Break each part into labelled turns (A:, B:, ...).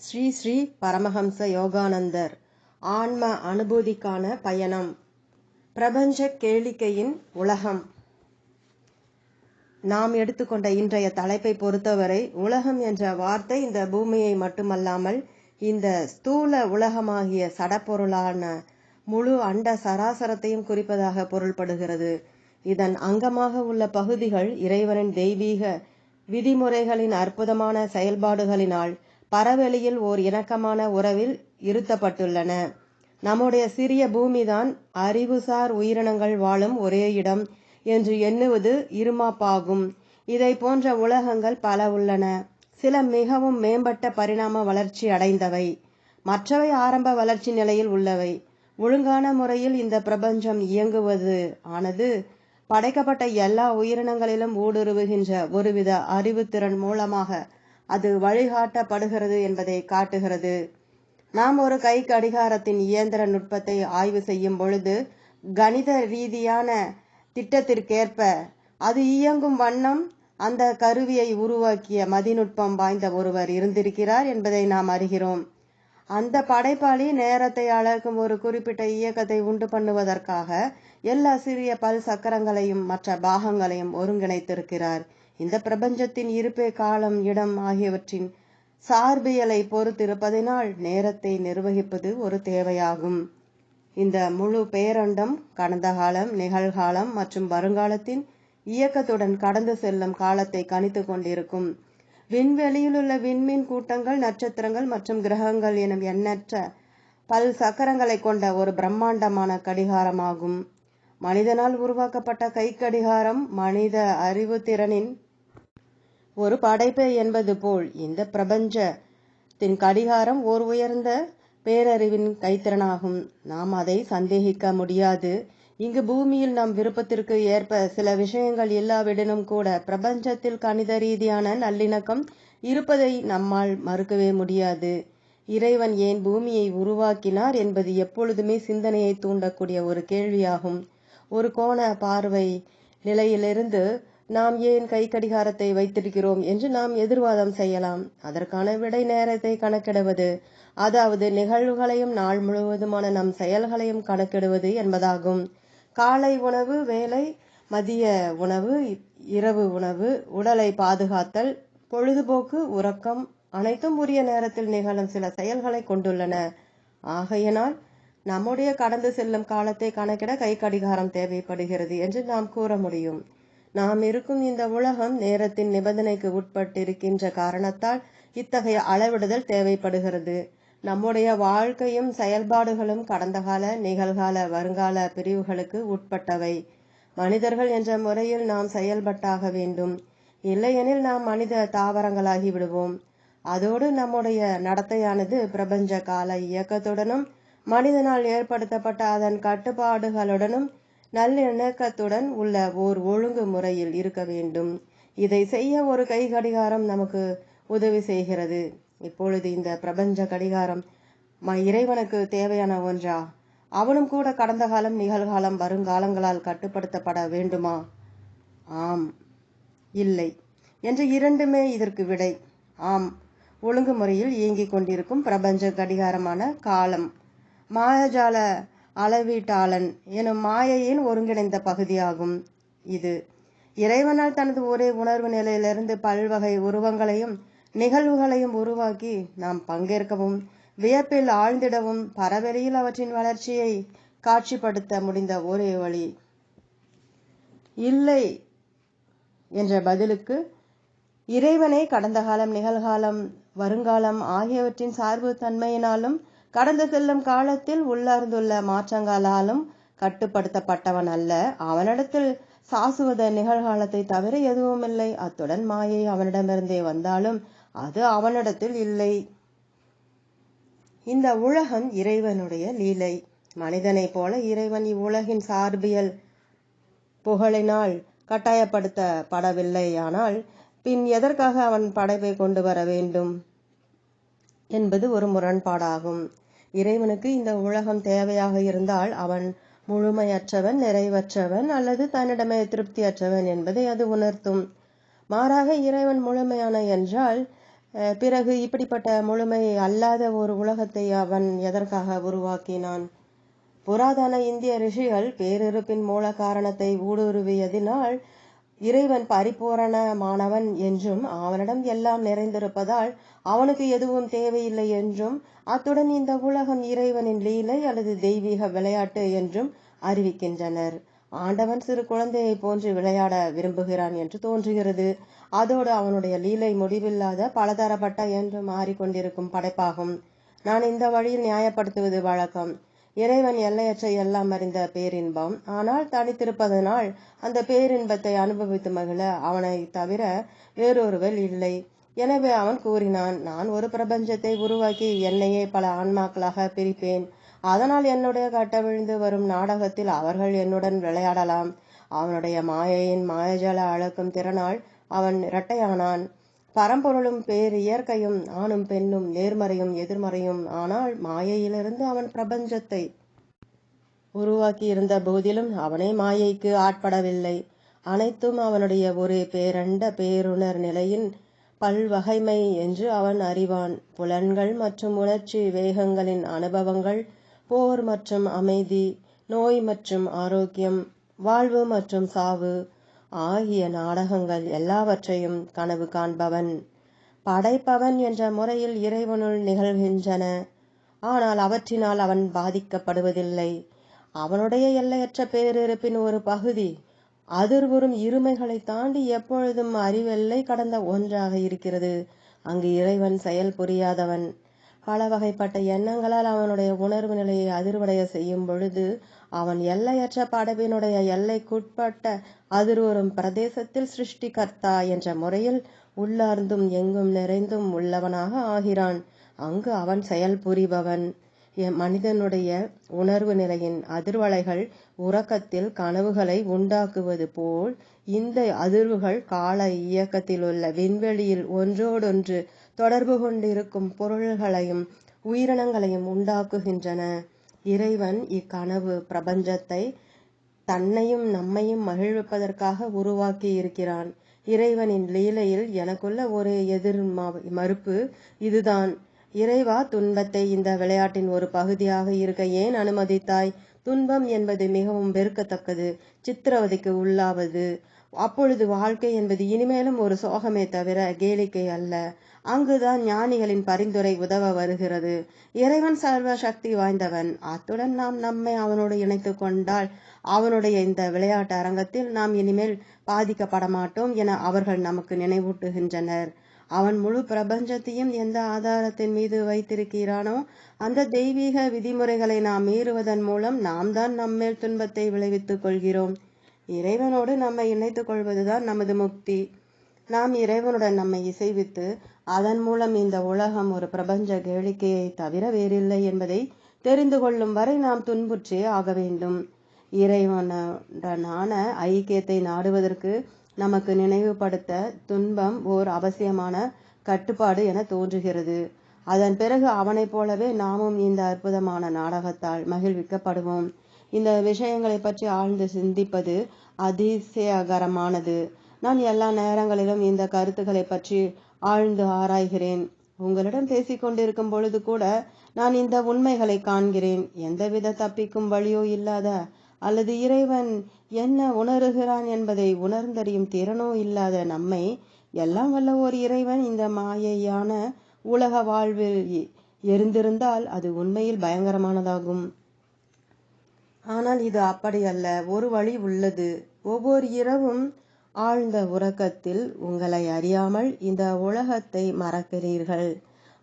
A: ஸ்ரீ ஸ்ரீ பரமஹம்ச யோகானந்தர் ஆன்ம அனுபூதிக்கான பயணம். பிரபஞ்ச கேளிக்கையின் உலகம். நாம் எடுத்துக்கொண்ட இன்றைய தலைப்பை பொறுத்தவரை உலகம் என்ற வார்த்தை இந்த பூமியை மட்டுமல்லாமல் இந்த ஸ்தூல உலகமாகிய சடப்பொருளான முழு அண்ட சராசரத்தையும் குறிப்பதாக பொருள்படுகிறது. இதன் அங்கமாக உள்ள பகுதிகள் இறைவனின் தெய்வீக விதிமுறைகளின் அற்புதமான செயல்பாடுகளினால் பரவெளியில் ஓர் இணக்கமான உறவில் இருத்தப்பட்டுள்ளன. நம்முடைய சிறிய பூமிதான் அறிவுசார் உயிரினங்கள் வாழும் ஒரே இடம் என்று எண்ணுவது இருமாப்பாகும். இதை போன்ற உலகங்கள் பல உள்ளன. சில மிகவும் மேம்பட்ட பரிணாம வளர்ச்சி அடைந்தவை, மற்றவை ஆரம்ப வளர்ச்சி நிலையில் உள்ளவை. ஒழுங்கான முறையில் இந்த பிரபஞ்சம் இயங்குவது ஆனது படைக்கப்பட்ட எல்லா உயிரினங்களிலும் ஊடுருவுகின்ற ஒருவித அறிவுத்திறன் மூலமாக அது வழிகாட்டப்படுகிறது என்பதை காட்டுகிறது. நாம் ஒரு கை கடிகாரத்தின் இயந்திர நுட்பத்தை ஆய்வு செய்யும் பொழுது கணித ரீதியான திட்டத்திற்கேற்ப அது இயங்கும் வண்ணம் அந்த கருவியை உருவாக்கிய மதிநுட்பம் வாய்ந்த ஒருவர் இருந்திருக்கிறார் என்பதை நாம் அறிகிறோம். அந்த படைப்பாளி நேரத்தை அளக்கும் ஒரு குறிப்பிட்ட இயக்கத்தை உண்டு பண்ணுவதற்காக எல்லா சிறிய பல் சக்கரங்களையும் மற்ற பாகங்களையும் ஒருங்கிணைத்திருக்கிறார். இந்த பிரபஞ்சத்தின் இருப்பே காலம், இடம் ஆகியவற்றின் சார்பியலை பொறுத்திருப்பதினால் நேரத்தை நிர்வகிப்பது ஒரு தேவையாகும். இந்த முழு பேரண்டம் கடந்த காலம், நிகழ்காலம் மற்றும் வருங்காலத்தின் இயக்கத்துடன் கடந்து செல்லும் காலத்தை கணித்து கொண்டிருக்கும். விண்வெளியிலுள்ள விண்மீன் கூட்டங்கள், நட்சத்திரங்கள் மற்றும் கிரகங்கள் எனும் எண்ணற்ற பல் சக்கரங்களை கொண்ட ஒரு பிரம்மாண்டமான கடிகாரமாகும். மனிதனால் உருவாக்கப்பட்ட கை கடிகாரம் மனித அறிவு திறனின் ஒரு படைப்பே என்பது போல் இந்த பிரபஞ்சத்தின் கடிகாரம் ஓர் உயர்ந்த பேரறிவின் கைத்திறனாகும். நாம் அதை சந்தேகிக்க முடியாது. இங்கு பூமியில் நம் விருப்பத்திற்கு ஏற்ப சில விஷயங்கள் இல்லாவிடனும் கூட பிரபஞ்சத்தில் கணித ரீதியான நல்லிணக்கம் இருப்பதை நம்மால் மறுக்கவே முடியாது. இறைவன் ஏன் பூமியை உருவாக்கினார் என்பது எப்பொழுதுமே சிந்தனையை தூண்டக்கூடிய ஒரு கேள்வியாகும். ஒரு கோண பார்வை நிலையிலிருந்து நாம் ஏன் கை கடிகாரத்தை வைத்திருக்கிறோம் என்று நாம் எதிர்வாதம் செய்யலாம். அதற்கான விடை நேரத்தை கணக்கிடுவது, அதாவது நிகழ்வுகளையும் நாள் முழுவதுமான நம் செயல்களையும் கணக்கிடுவது என்பதாகும். காலை உணவு, வேலை, மதிய உணவு, இரவு உணவு, உடலை பாதுகாத்தல், பொழுதுபோக்கு, உறக்கம் அனைத்தும் உரிய நேரத்தில் நிகழும் சில செயல்களை கொண்டுள்ளன. ஆகையினால் நம்முடைய கடந்து செல்லும் காலத்தை கணக்கிட கை கடிகாரம் தேவைப்படுகிறது என்று நாம் கூற முடியும். நாம் இருக்கும் இந்த உலகம் நேரத்தின் நிபந்தனைக்கு உட்பட்டிருக்கின்ற காரணத்தால் இத்தகைய அளவிடுதல் தேவைப்படுகிறது. நம்முடைய வாழ்க்கையும் செயல்பாடுகளும் கடந்த கால, நிகழ்கால, வருங்கால பிரிவுகளுக்கு உட்பட்டவை. மனிதர்கள் என்ற முறையில் நாம் செயல்பட்டாக வேண்டும். இல்லையெனில் நாம் மனித தாவரங்களாகி விடுவோம். அதோடு நம்முடைய நடத்தையானது பிரபஞ்ச கால இயக்கத்துடனும் மனிதனால் ஏற்படுத்தப்பட்ட அதன் கட்டுப்பாடுகளுடனும் நல்லிணக்கத்துடன் உள்ள ஓர் ஒழுங்கு முறையில் இருக்க வேண்டும். இதை செய்ய ஒரு கை கடிகாரம் நமக்கு உதவி செய்கிறது. இப்பொழுது இந்த பிரபஞ்ச கடிகாரம் இறைவனுக்கு தேவையான ஒன்றா? அவனும் கூட கடந்த காலம், நிகழ்காலம், வருங்காலங்களால் கட்டுப்படுத்தப்பட வேண்டுமா? ஆம், இல்லை என்ற இரண்டுமே இதற்கு விடை. ஆம், ஒழுங்கு முறையில் இயங்கிக் கொண்டிருக்கும் பிரபஞ்ச கடிகாரமான காலம் மாயாஜால அளவீட்டாளன் எனும் மாயையின் ஒருங்கிணைந்த பகுதியாகும். இது இறைவனால் தனது ஒரே உணர்வு நிலையிலிருந்து பல்வகை உருவங்களையும் நிகழ்வுகளையும் உருவாக்கி நாம் பங்கேற்கவும் வியப்பில் ஆழ்ந்திடவும் பரவெளியில் அவற்றின் வளர்ச்சியை காட்சிப்படுத்த முடிந்த ஒரே வழி. இல்லை என்ற பதிலுக்கு இறைவனை கடந்த காலம், நிகழ்காலம், வருங்காலம் ஆகியவற்றின் சார்பு தன்மையினாலும் கடந்து செல்லும் காலத்தில் உள்ளார்ந்துள்ள மாற்றங்களாலும் கட்டுப்படுத்தப்பட்டவன் அல்ல. அவனிடத்தில் சாசுவத நிகழ்காலத்தை தவிர எதுவுமில்லை. அத்துடன் மாயை அவனிடமிருந்தே வந்தாலும் அது அவனிடத்தில் இல்லை. இந்த உலகம் இறைவனுடைய லீலை. மனிதனை போல இறைவன் இவ்வுலகின் சார்பியல் புகழினால் கட்டாயப்படுத்தப்படவில்லை. ஆனால் பின் எதற்காக அவன் படைப்பை கொண்டு வர வேண்டும் என்பது ஒரு முரண்பாடாகும். இறைவனுக்கு இந்த உலகம் தேவையாக இருந்தால் அவன் முழுமையற்றவன், நிறைவற்றவன் அல்லது தன்னிடமே திருப்தியற்றவன் என்பதை அது உணர்த்தும். மாறாக இறைவன் முழுமையான என்றால் பிறகு இப்படிப்பட்ட முழுமை அல்லாத ஒரு உலகத்தை அவன் எதற்காக உருவாக்கினான்? புராதன இந்திய ரிஷிகள் பேரிருப்பின் மூல காரணத்தை ஊடுருவியதினால் இறைவன் பரிபூரணமானவன் என்றும் அவனிடம் எல்லாம் நிறைந்திருப்பதால் அவனுக்கு எதுவும் தேவையில்லை என்றும் அத்துடன் இந்த உலகம் இறைவனின் லீலை அல்லது தெய்வீக விளையாட்டு என்றும் அறிவிக்கின்றனர். ஆண்டவன் சிறு குழந்தையை போன்று விளையாட விரும்புகிறான் என்று தோன்றுகிறது. அதோடு அவனுடைய லீலை முடிவில்லாத பலதரப்பட்ட என்று மாறிக்கொண்டிருக்கும் படைப்பாகும். நான் இந்த வழியில் நியாயப்படுத்துவது வழக்கம். இறைவன் எல்லையற்ற எல்லாம் அறிந்த பேரின்பம். ஆனால் தனித்திருப்பதனால் அந்த பேரின்பத்தை அனுபவித்து மகிழ அவனை தவிர வேறொருவர் இல்லை. எனவே அவன் கூறினான், நான் ஒரு பிரபஞ்சத்தை உருவாக்கி என்னையே பல ஆன்மாக்களாக பிரிப்பேன். அதனால் என்னுடைய கட்டவிழ்ந்து வரும் நாடகத்தில் அவர்கள் என்னுடன் விளையாடலாம். அவனுடைய மாயையின் மாயஜால அளக்கும் திறனால் அவன் இரட்டையானான். பரம்பொருளும் பேர் இயற்கையும் ஆணும் பெண்ணும் நேர்மறையும் எதிர்மறையும். ஆனால் மாயையிலிருந்து அவன் பிரபஞ்சத்தை உருவாக்கி இருந்த போதிலும் அவனே மாயைக்கு ஆட்படவில்லை. அனைத்தும் அவனுடைய ஒரே பேரண்ட பேருணர் நிலையின் பல்வகைமை என்று அவன் அறிவான். புலன்கள் மற்றும் உணர்ச்சி வேகங்களின் அனுபவங்கள், போர் மற்றும் அமைதி, நோய் மற்றும் ஆரோக்கியம், வாழ்வு மற்றும் சாவு ஆகிய நாடகங்கள் எல்லாவற்றையும் கனவு காண்பவன், படைப்பவன் என்ற முறையில் இறைவனுள் நிகழ்கின்றன. ஆனால் அவற்றினால் அவன் பாதிக்கப்படுவதில்லை. அவனுடைய எல்லையற்ற பேரிருப்பின் ஒரு பகுதி அதிர்வுறும் இருமைகளை தாண்டி எப்பொழுதும் அறிவெல்லை கடந்த ஒன்றாக இருக்கிறது. அங்கு இறைவன் செயல் புரியாதவன். பல வகைப்பட்ட எண்ணங்களால் அவனுடைய உணர்வு நிலையை அதிர்வடைய செய்யும் பொழுது அவன் எல்லையற்ற படைப்பினுடைய எல்லைக்குட்பட்ட அதிர்வரும் பிரதேசத்தில் சிருஷ்டிகர்த்தா என்ற முறையில் உள்ளார்ந்தும் எங்கும் நிறைந்தும் உள்ளவனாக ஆகிறான். அங்கு அவன் செயல் புரிபவன். மனிதனுடைய உணர்வு நிலையின் அதிர்வலைகள் உறக்கத்தில் கனவுகளை உண்டாக்குவது போல் இந்த அதிர்வுகள் கால இயக்கத்திலுள்ள விண்வெளியில் ஒன்றோடொன்று தொடர்பு கொண்டிருக்கும் பொருள்களையும் உயிரினங்களையும் உண்டாக்குகின்றன. இறைவன் இக்கனவு பிரபஞ்சத்தை தன்னையும் நம்மையும் மகிழ்விப்பதற்காக உருவாக்கி இருக்கிறான். இறைவனின் லீலையில் எனக்குள்ள ஒரு எதிர் மறுப்பு இதுதான். இறைவா, துன்பத்தை இந்த விளையாட்டின் ஒரு பகுதியாக இருக்க ஏன் அனுமதித்தாய்? துன்பம் என்பது மிகவும் வெறுக்கத்தக்கது, சித்திரவதைக்கு உள்ளாவது. அப்பொழுது வாழ்க்கை என்பது இனிமேலும் ஒரு சோகமே தவிர கேளிக்கை அல்ல. அங்குதான் ஞானிகளின் பரிந்துரை உதவ வருகிறது. இறைவன் சர்வ சக்தி வாய்ந்தவன். அத்துடன் நாம் நம்மை அவனோடு இணைத்து கொண்டால் அவனுடைய இந்த விளையாட்டு அரங்கத்தில் நாம் இனிமேல் பாதிக்கப்பட மாட்டோம் என அவர்கள் நமக்கு நினைவூட்டுகின்றனர். அவன் முழு பிரபஞ்சத்தையும் எந்த ஆதாரத்தின் மீது வைத்திருக்கிறானோ அந்த தெய்வீக விதிமுறைகளை நாம் மீறுவதன் மூலம் நாம் தான் நம்மேல் துன்பத்தை விளைவித்துக் கொள்கிறோம். இறைவனோடு நம்மை இணைத்துக் கொள்வதுதான் நமது முக்தி. நாம் இறைவனுடன் நம்மை இசைவித்து அதன் மூலம் இந்த உலகம் ஒரு பிரபஞ்ச கேளிக்கையை தவிர வேறில்லை என்பதை தெரிந்து கொள்ளும் வரை நாம் துன்புற்றே ஆக வேண்டும். இறைவனுடனான ஐக்கியத்தை நாடுவதற்கு நமக்கு நினைவுபடுத்த துன்பம் ஓர் அவசியமான கட்டுப்பாடு என தோன்றுகிறது. அதன் பிறகு அவனைப் போலவே நாமும் இந்த அற்புதமான நாடகத்தால் மகிழ்விக்கப்படுவோம். இந்த விஷயங்களை பற்றி ஆழ்ந்து சிந்திப்பது அதிசயகரமானது. நான் எல்லா நேரங்களிலும் இந்த கருத்துக்களை பற்றி ஆழ்ந்து ஆராய்கிறேன். உங்களிடம் பேசிக்கொண்டிருக்கும் பொழுது கூட நான் இந்த உண்மைகளை காண்கிறேன். எந்தவித தப்பிக்கும் வழியோ இல்லாத அல்லது இறைவன் என்ன உணருகிறான் என்பதை உணர்ந்தறியும் திறனோ இல்லாத நம்மை எல்லாம் வல்ல ஓர் இறைவன் இந்த மாயையான உலக வாழ்வில் எரிந்திருந்தால் அது உண்மையில் பயங்கரமானதாகும். ஆனால் இது அப்படி அல்ல. ஒரு வழி உள்ளது. ஒவ்வொரு இரவும் ஆழ்ந்த உறக்கத்தில் உங்களை அறியாமல் இந்த உலகத்தை மறக்கிறீர்கள்.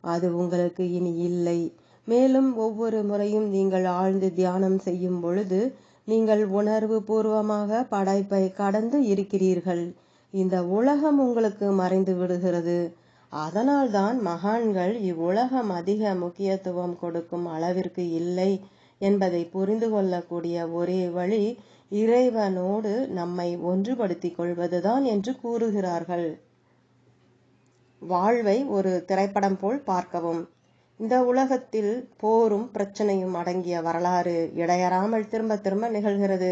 A: அது உங்களுக்கு இனி இல்லை. மேலும் ஒவ்வொரு முறையும் நீங்கள் ஆழ்ந்து தியானம் செய்யும் பொழுது நீங்கள் உணர்வு பூர்வமாக படைப்பை கடந்து இருக்கிறீர்கள். இந்த உலகம் உங்களுக்கு மறைந்து விடுகிறது. அதனால்தான் மகான்கள் இவ்வுலகம் அதிக முக்கியத்துவம் கொடுக்கும் அளவிற்கு இல்லை என்பதை புரிந்து கொள்ளக்கூடிய ஒரே வழி இறைவனோடு நம்மை ஒன்றுபடுத்திக் கொள்வதுதான் என்று கூறுகிறார்கள். வாழ்வை ஒரு திரைப்படம் போல் பார்க்கவும். இந்த உலகத்தில் போரும் பிரச்சனையும் அடங்கிய வரலாறு இடையறாமல் திரும்ப திரும்ப நிகழ்கிறது.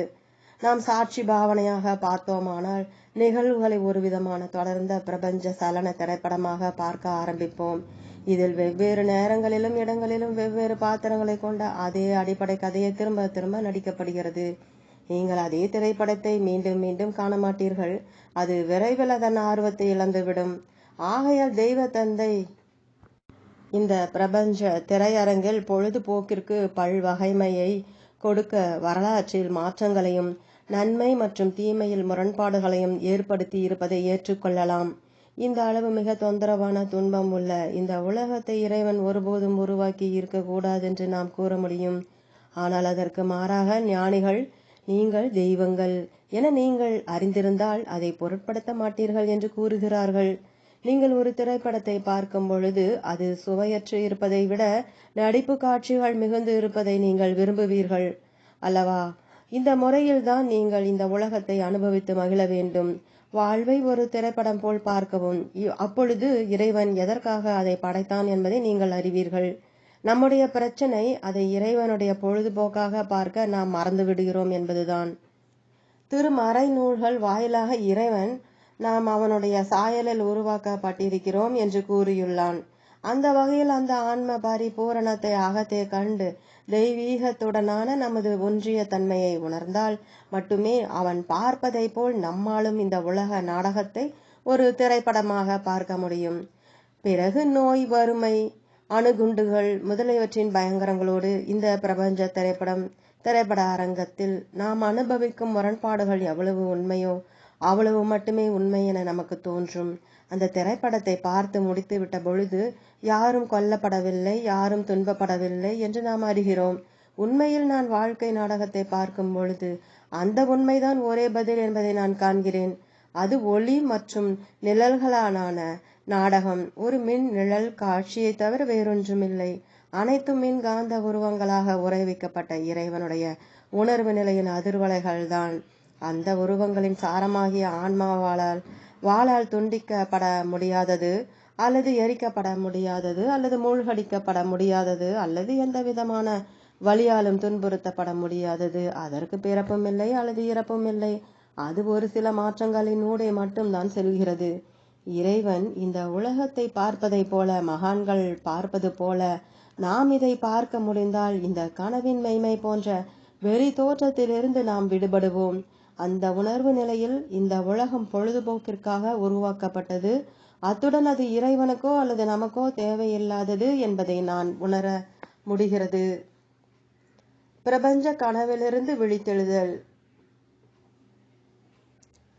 A: நாம் சாட்சி பாவனையாக பார்த்தோமானால் நிகழ்வுகளை ஒரு விதமான தொடர்ந்த பிரபஞ்ச சலன திரைப்படமாக பார்க்க ஆரம்பிப்போம். இதில் வெவ்வேறு நேரங்களிலும் இடங்களிலும் வெவ்வேறு பாத்திரங்களை கொண்ட அதே அடிப்படை கதையை திரும்ப திரும்ப நடிக்கப்படுகிறது. நீங்கள் அதே திரைப்படத்தை மீண்டும் மீண்டும் காண மாட்டீர்கள். அது விரைவில் அதன் ஆர்வத்தை இழந்துவிடும். ஆகையால் தெய்வ தந்தை இந்த பிரபஞ்ச திரையரங்கில் பொழுதுபோக்கிற்கு பல்வகைமையை கொடுக்க வரலாற்றில் மாற்றங்களையும் நன்மை மற்றும் தீமையில் முரண்பாடுகளையும் ஏற்படுத்தி இருப்பதை ஏற்றுக்கொள்ளலாம். இந்த அளவு மிக தொந்தரவான துன்பம் உள்ள இந்த உலகத்தை இறைவன் ஒருபோதும் உருவாக்கி இருக்கக்கூடாதென்று நாம் கூற முடியும். ஆனால் அதற்கு மாறாக ஞானிகள் நீங்கள் தெய்வங்கள் என நீங்கள் அறிந்திருந்தால் அதை பொருட்படுத்த மாட்டீர்கள் என்று கூறுகிறார்கள். நீங்கள் ஒரு திரைப்படத்தை பார்க்கும் பொழுது அது சுவையற்று இருப்பதை விட நடிப்பு காட்சிகள் மிகுந்து இருப்பதை நீங்கள் விரும்புவீர்கள் அல்லவா? இந்த முறையில்தான் நீங்கள் இந்த உலகத்தை அனுபவித்து மகிழ வேண்டும். வாழ்வை ஒரு திரைப்படம் போல் பார்க்கவும். அப்பொழுது இறைவன் எதற்காக அதை படைத்தான் என்பதை நீங்கள் அறிவீர்கள். நம்முடைய பிரச்சனை அதை இறைவனுடைய பொழுதுபோக்காக பார்க்க நாம் மறந்து விடுகிறோம் என்பதுதான். திருமறை நூல்கள் வாயிலாக இறைவன் நாம் அவனுடைய சாயலில் உருவாக்கப்பட்டிருக்கிறோம் என்று கூறியுள்ளான். அந்த வகையில் அந்த ஆன்ம பரிபூரணத்தை அகத்தே கண்டு தெய்வீகத்துடனான நமது ஒன்றிய தன்மையை உணர்ந்தால் மட்டுமே அவன் பார்ப்பதை போல் நம்மாலும் இந்த உலக நாடகத்தை ஒரு திரைப்படமாக பார்க்க முடியும். பிறகு நோய், வறுமை, அணுகுண்டுகள் முதலியவற்றின் பயங்கரங்களோடு இந்த பிரபஞ்ச திரைப்பட அரங்கத்தில் நாம் அனுபவிக்கும் முரண்பாடுகள் எவ்வளவு உண்மையோ அவ்வளவு மட்டுமே உண்மை என நமக்கு தோன்றும். அந்த திரைப்படத்தை பார்த்து முடித்து விட்ட பொழுது யாரும் கொல்லப்படவில்லை, யாரும் துன்பப்படவில்லை என்று நாம் அறிகிறோம். உண்மையில் நான் வாழ்க்கை நாடகத்தை பார்க்கும் பொழுது அந்த உண்மைதான் ஒரே பதில் என்பதை நான் காண்கிறேன். அது ஒளி மற்றும் நிழல்களான நாடகம். ஒரு மின் நிழல் காட்சியை தவிர வேறொன்றுமில்லை. அனைத்தும் மின் காந்த உருவங்களாக உறைவிக்கப்பட்ட இறைவனுடைய உணர்வு நிலையின் அதிர்வலைகள்தான். அந்த உருவங்களின் சாரமாகிய வாளால் துண்டிக்கப்பட முடியாதது அல்லது எரிக்கப்பட முடியாதது அல்லது மூழ்கடிக்கப்பட முடியாதது அல்லது எந்த விதமான வலியாலும் துன்புறுத்தப்பட முடியாதது. அதற்கு பிறப்பும் இல்லை அல்லது இறப்பும் இல்லை. அது ஒரு சில மாற்றங்களின் ஊடே மட்டும்தான் செல்கிறது. இறைவன் இந்த உலகத்தை பார்ப்பதை போல, மகான்கள் பார்ப்பது போல நாம் இதை பார்க்க முடிந்தால் இந்த கனவின் மெய்மை போன்ற வெறி தோற்றத்திலிருந்து நாம் விடுபடுவோம். அந்த உணர்வு நிலையில் இந்த உலகம் பொழுதுபோக்கிற்காக உருவாக்கப்பட்டது. அத்துடன் அது இறைவனுக்கோ அல்லது நமக்கோ தேவையில்லாதது என்பதை நான் உணர முடிகிறது. பிரபஞ்ச கனவிலிருந்து விழித்தெழுதல்.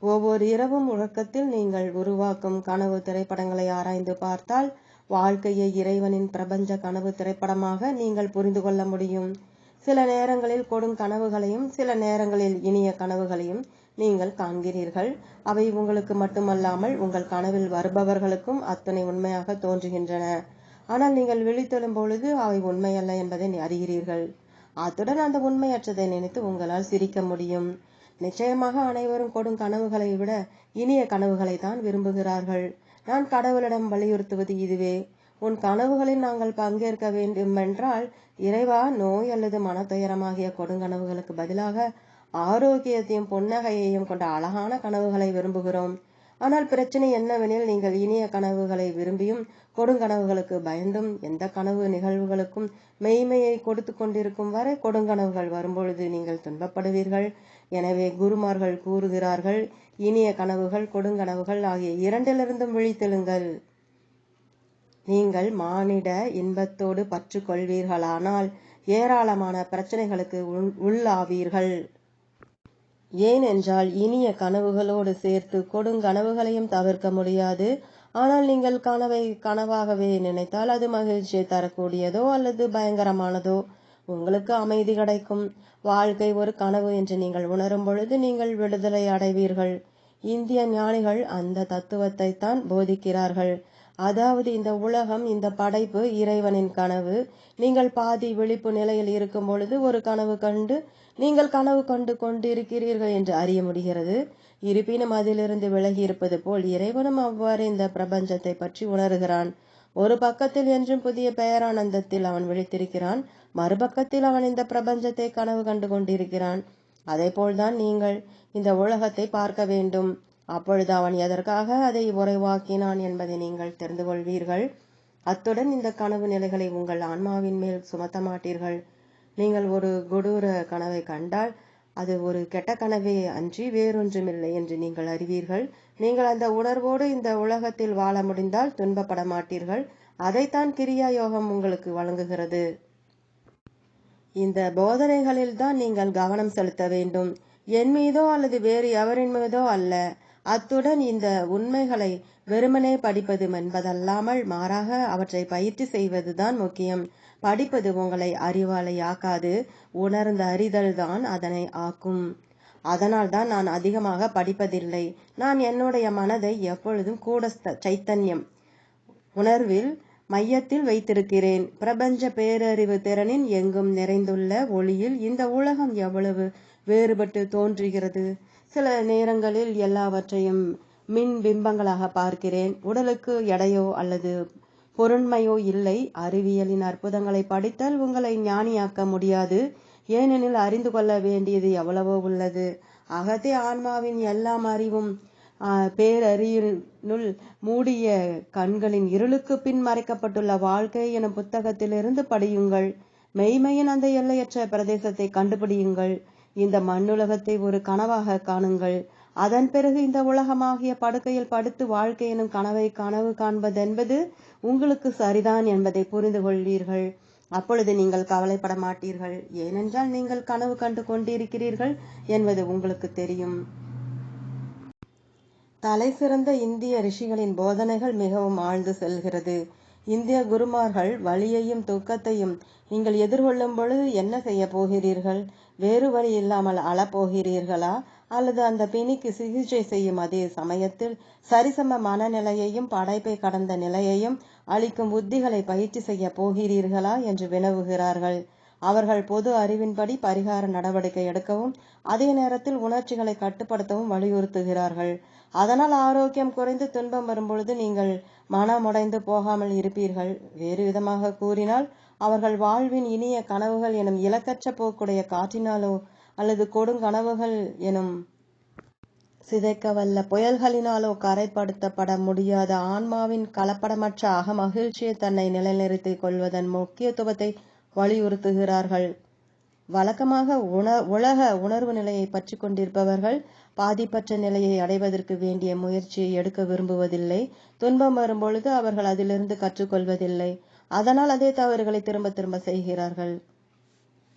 A: ஒவ்வொரு இரவும் உறக்கத்தில் நீங்கள் உருவாக்கும் கனவு திரைப்படங்களை ஆராய்ந்து பார்த்தால் வாழ்க்கையை இறைவனின் பிரபஞ்ச கனவு திரைப்படமாக நீங்கள் புரிந்து கொள்ள முடியும். சில நேரங்களில் கொடுங்கனவுகளையும் சில நேரங்களில் இனிய கனவுகளையும் நீங்கள் காண்கிறீர்கள். அவை உங்களுக்கு மட்டுமல்லாமல் உங்கள் கனவில் வருபவர்களுக்கும் அத்தனை உண்மையாக தோன்றுகின்றன. ஆனால் நீங்கள் விழித்தெழும் பொழுது அவை உண்மையல்ல என்பதை அறிகிறீர்கள். அத்துடன் அந்த உண்மையற்றதை நினைத்து உங்களால் சிரிக்க முடியும். நிச்சயமாக அனைவரும் கொடுங்கனவுகளை விட இனிய கனவுகளை தான் விரும்புகிறார்கள். நான் கடவுளிடம் வலியுறுத்துவது இதுவே. உன் கனவுகளில் நாங்கள் பங்கேற்க வேண்டுமென்றால் இறைவா, நோய் அல்லது மனத்துயரமாகிய கொடுங்கனவுகளுக்கு பதிலாக ஆரோக்கியத்தையும் புன்னகையையும் கொண்ட அழகான கனவுகளை விரும்புகிறோம். ஆனால் பிரச்சனை என்னவெனில், நீங்கள் இனிய கனவுகளை விரும்பியும் கொடுங்கனவுகளுக்கு பயந்தும் எந்த கனவு நிகழ்வுகளுக்கும் மெய்மையை கொடுத்து கொண்டிருக்கும் வரை கொடுங்கனவுகள் வரும்பொழுது நீங்கள் துன்பப்படுவீர்கள். எனவே குருமார்கள் கூறுகிறார்கள், இனிய கனவுகள் கொடுங்கனவுகள் ஆகிய இரண்டிலிருந்தும் விழித்தெழுங்கள். நீங்கள் மானிட இன்பத்தோடு பற்று கொள்வீர்களானால் ஏராளமான பிரச்சனைகளுக்கு உள்ளாவீர்கள். ஏனென்றால் இனிய கனவுகளோடு சேர்த்து கொடுங்கனவுகளையும் தவிர்க்க முடியாது. ஆனால் நீங்கள் கனவை கனவாகவே நினைத்தால் அது மகிழ்ச்சியை தரக்கூடியதோ அல்லது பயங்கரமானதோ. உங்களுக்கு அமைதி கிடைக்கும். வாழ்க்கை ஒரு கனவு என்று நீங்கள் உணரும் பொழுது நீங்கள் விடுதலை அடைவீர்கள். இந்திய ஞானிகள் அந்த தத்துவத்தை தான் போதிக்கிறார்கள். அதாவது இந்த உலகம், இந்த படைப்பு இறைவனின் கனவு. நீங்கள் பாதி விழிப்பு நிலையில் இருக்கும் பொழுது ஒரு கனவு கண்டு நீங்கள் கனவு கண்டு கொண்டிருக்கிறீர்கள் என்று அறிய முடிகிறது. இருப்பினும் அதிலிருந்து விலகி இருப்பது போல் இறைவனும் அவ்வாறு இந்த பிரபஞ்சத்தை பற்றி உணர்கிறான். ஒரு பக்கத்தில் என்றும் புதிய பேரானந்தத்தில் அவன் விழித்திருக்கிறான், மறுபக்கத்தில் அவன் இந்த பிரபஞ்சத்தை கனவு கண்டு கொண்டிருக்கிறான். அதே போல்தான் நீங்கள் இந்த உலகத்தை பார்க்க வேண்டும். அப்பொழுது அவன் எதற்காக அதை உறைவாக்கினான் என்பதை நீங்கள் தெரிந்து கொள்வீர்கள். அத்துடன் இந்த கனவு நிலைகளை உங்கள் ஆன்மாவின் மேல் சுமத்த மாட்டீர்கள். நீங்கள் ஒரு கொடூர கனவை கண்டால் அது ஒரு கெட்ட கனவே அன்றி வேறொன்றுமில்லை என்று நீங்கள் அறிவீர்கள். நீங்கள் அந்த உணர்வோடு இந்த உலகத்தில் வாழ முடிந்தால் துன்பப்பட மாட்டீர்கள். அதைத்தான் கிரியா யோகம் உங்களுக்கு வழங்குகிறது. இந்த போதனைகளில் தான் நீங்கள் கவனம் செலுத்த வேண்டும், என் மீதோ அல்லது வேறு எவரின் மீதோ அல்ல. அத்துடன் இந்த உண்மைகளை வெறுமனே படிப்பது என்பதல்லாமல் மாறாக அவற்றை பயிற்சி செய்வதுதான் முக்கியம். படிப்பது உங்களை அறிவாளி ஆக்காது, உணர்ந்த அறிதல் தான் அதனை ஆக்கும். அதனால் தான் நான் அதிகமாக படிப்பதில்லை. நான் என்னுடைய மனதை எப்பொழுதும் கூடஸ்த சைத்தன்யம் உணர்வில் மையத்தில் வைத்திருக்கிறேன். பிரபஞ்ச பேரறிவு திறனின் எங்கும் நிறைந்துள்ள ஒளியில் இந்த உலகம் எவ்வளவு வேறுபட்டு தோன்றுகிறது. சில நேரங்களில் எல்லாவற்றையும் மின் பிம்பங்களாக பார்க்கிறேன். உடலுக்கு எடையோ அல்லது பொருண்மையோ இல்லை. அறிவியலின் அற்புதங்களை படித்தால் உங்களை ஞானியாக்க முடியாது. ஏனெனில் அறிந்து கொள்ள வேண்டியது எவ்வளவோ உள்ளது. அகத்தே ஆன்மாவின் எல்லாம் அறிவும் பேரறியினுள் மூடிய கண்களின் இருளுக்கு பின் மறைக்கப்பட்டுள்ள வாழ்க்கை எனும் புத்தகத்திலிருந்து படியுங்கள். மெய்மையின் அந்த எல்லையற்ற பிரதேசத்தை கண்டுபிடியுங்கள். இந்த மண்ணுலகத்தை ஒரு கனவாக காணுங்கள். அதன் பிறகு இந்த உலகமாகிய படுக்கையில் படுத்து வாழ்க்கை எனும் கனவு காண்பதென்பது உங்களுக்கு சரிதான் என்பதை புரிந்து கொள்வீர்கள். அப்பொழுது நீங்கள் கவலைப்பட மாட்டீர்கள். ஏனென்றால் நீங்கள் கனவு கண்டு கொண்டிருக்கிறீர்கள் என்பது உங்களுக்கு தெரியும். தலை சிறந்த இந்திய ரிஷிகளின் போதனைகள் மிகவும் ஆழ்ந்து செல்கிறது. இந்திய குருமார்கள் வலியையும் துக்கத்தையும் நீங்கள் எதிர்கொள்ளும் பொழுது என்ன செய்ய போகிறீர்கள்? வேறு வழி இல்லாமல் அழப்போகிறீர்களா? அல்லது அந்த பிணிக்கு சிகிச்சை செய்யும் அதே சமயத்தில் சரிசம மனநிலையையும் படைப்பை கடந்த நிலையையும் அளிக்கும் உத்திகளை பயிற்சி செய்ய போகிறீர்களா என்று வினவுகிறார்கள். அவர்கள் பொது அறிவின்படி பரிகார நடவடிக்கை எடுக்கவும் அதே நேரத்தில் உணர்ச்சிகளை கட்டுப்படுத்தவும் வலியுறுத்துகிறார்கள். அதனால் ஆரோக்கியம் குறைந்து துன்பம் வரும்பொழுது நீங்கள் மனமுடைந்து போகாமல் இருப்பீர்கள். வேறு விதமாக கூறினால் அவர்கள் வாழ்வின் இனிய கனவுகள் எனும் இலக்கற்ற போக்குடைய காற்றினாலோ அல்லது கொடுங்கனவுகள் எனும் சிதைக்க வல்ல புயல்களினாலோ கரைப்படுத்தப்பட முடியாத ஆன்மாவின் கலப்படமற்ற அகமகிழ்ச்சியை தன்னை நிலைநிறுத்திக் கொள்வதன் முக்கியத்துவத்தை வலியுறுத்துகிறார்கள். வழக்கமாக உலக உணர்வு நிலையை பற்றி கொண்டிருப்பவர்கள் பாதிப்பற்ற நிலையை அடைவதற்கு வேண்டிய முயற்சியை எடுக்க விரும்புவதில்லை. துன்பம் வரும்பொழுது அவர்கள் அதிலிருந்து கற்றுக்கொள்வதில்லை. அதனால் அதே தவறுகளை திரும்ப திரும்ப செய்கிறார்கள்.